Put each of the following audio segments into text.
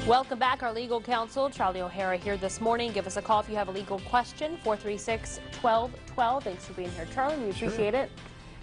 Welcome back. Our legal counsel, Charlie O'Hara, here this morning. Give us a call if you have a legal question, 436-1212. Thanks for being here, Charlie. We appreciate it.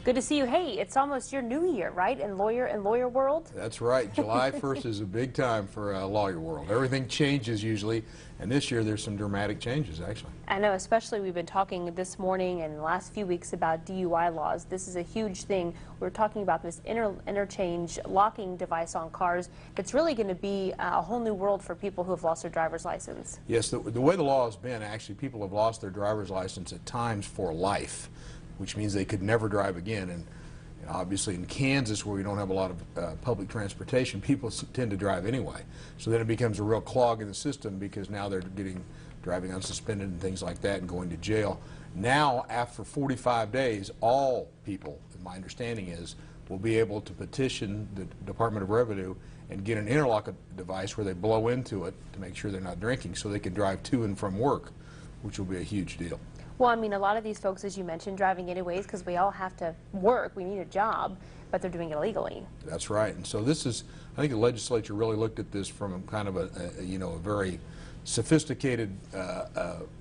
Good to see you. Hey, it's almost your new year, right, in lawyer world? That's right. July 1st is a big time for lawyer world. Everything changes usually, and this year there's some dramatic changes, actually. I know, especially we've been talking this morning and the last few weeks about DUI laws. This is a huge thing. We're talking about this interchange locking device on cars. It's really going to be a whole new world for people who have lost their driver's license. Yes, the way the law has been, actually, people have lost their driver's license at times for life, which means they could never drive again. And obviously in Kansas, where we don't have a lot of public transportation, people tend to drive anyway. So then it becomes a real clog in the system because now they're driving unsuspended and things like that and going to jail. Now, after 45 days, all people, my understanding is, will be able to petition the Department of Revenue and get an interlock device where they blow into it to make sure they're not drinking so they can drive to and from work, which will be a huge deal. Well, I mean, a lot of these folks, as you mentioned, driving anyways because we all have to work, we need a job, but they're doing it illegally. That's right. And so this is, I think the legislature really looked at this from kind of a very sophisticated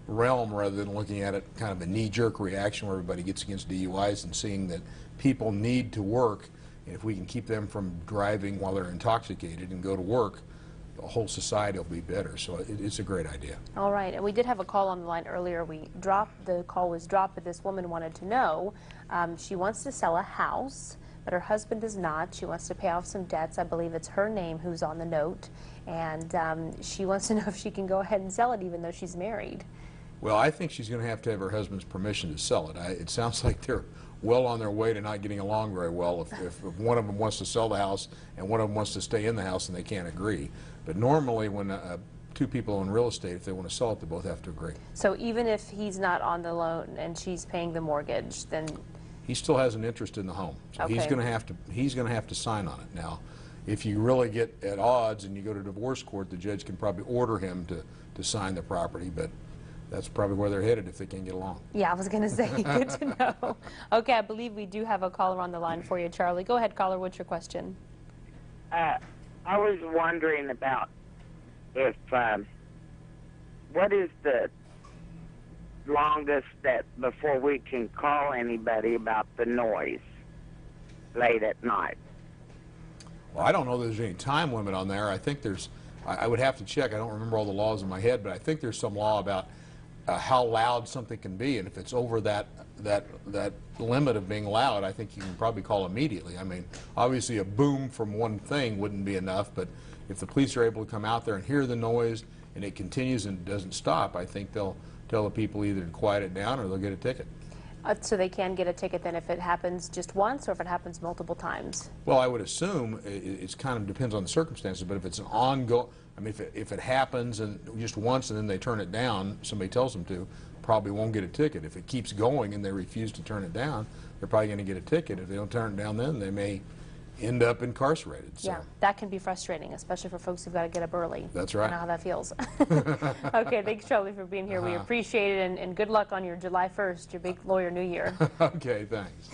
realm rather than looking at it kind of a knee-jerk reaction where everybody gets against DUIs and seeing that people need to work. And if we can keep them from driving while they're intoxicated and go to work, the whole society will be better. So it's a great idea. All right, and we did have a call on the line earlier. The call was dropped, but this woman wanted to know, she wants to sell a house, but her husband does not. She wants to pay off some debts. I believe it's her name who's on the note, and she wants to know if she can go ahead and sell it even though she's married. Well, I think she's going to have her husband's permission to sell it. It sounds like they're well on their way to not getting along very well if one of them wants to sell the house and one of them wants to stay in the house and they can't agree. But normally when two people own real estate, if they want to sell it, they both have to agree. So even if he's not on the loan and she's paying the mortgage, then he still has an interest in the home. So okay. he's going to have to sign on it. Now, if you really get at odds and you go to divorce court, the judge can probably order him to sign the property, but that's probably where they're headed if they can't get along. Yeah, I was going to say, good to know. Okay, I believe we do have a caller on the line for you, Charlie. Go ahead, caller. What's your question? I was wondering about if, what is the longest that before we can call anybody about the noise late at night? Well, I don't know that there's any time limit on there. I think there's, I would have to check. I don't remember all the laws in my head, but I think there's some law about how loud something can be, and if it's over that limit of being loud, I think you can probably call immediately. I mean, obviously a boom from one thing wouldn't be enough, but if the police are able to come out there and hear the noise and it continues and doesn't stop, I think they'll tell the people either to quiet it down or they'll get a ticket. So they can get a ticket then if it happens just once or if it happens multiple times? Well, I would assume it kind of depends on the circumstances, but if it's an ongoing, I mean, if it happens and just once and then they turn it down, somebody tells them to, probably won't get a ticket. If it keeps going and they refuse to turn it down, they're probably going to get a ticket. If they don't turn it down then, they may end up incarcerated. So. Yeah, that can be frustrating, especially for folks who've got to get up early. That's right. I know how that feels. Okay, thanks, Charlie, for being here. We appreciate it, and good luck on your July 1st, your big lawyer new year. Okay, thanks.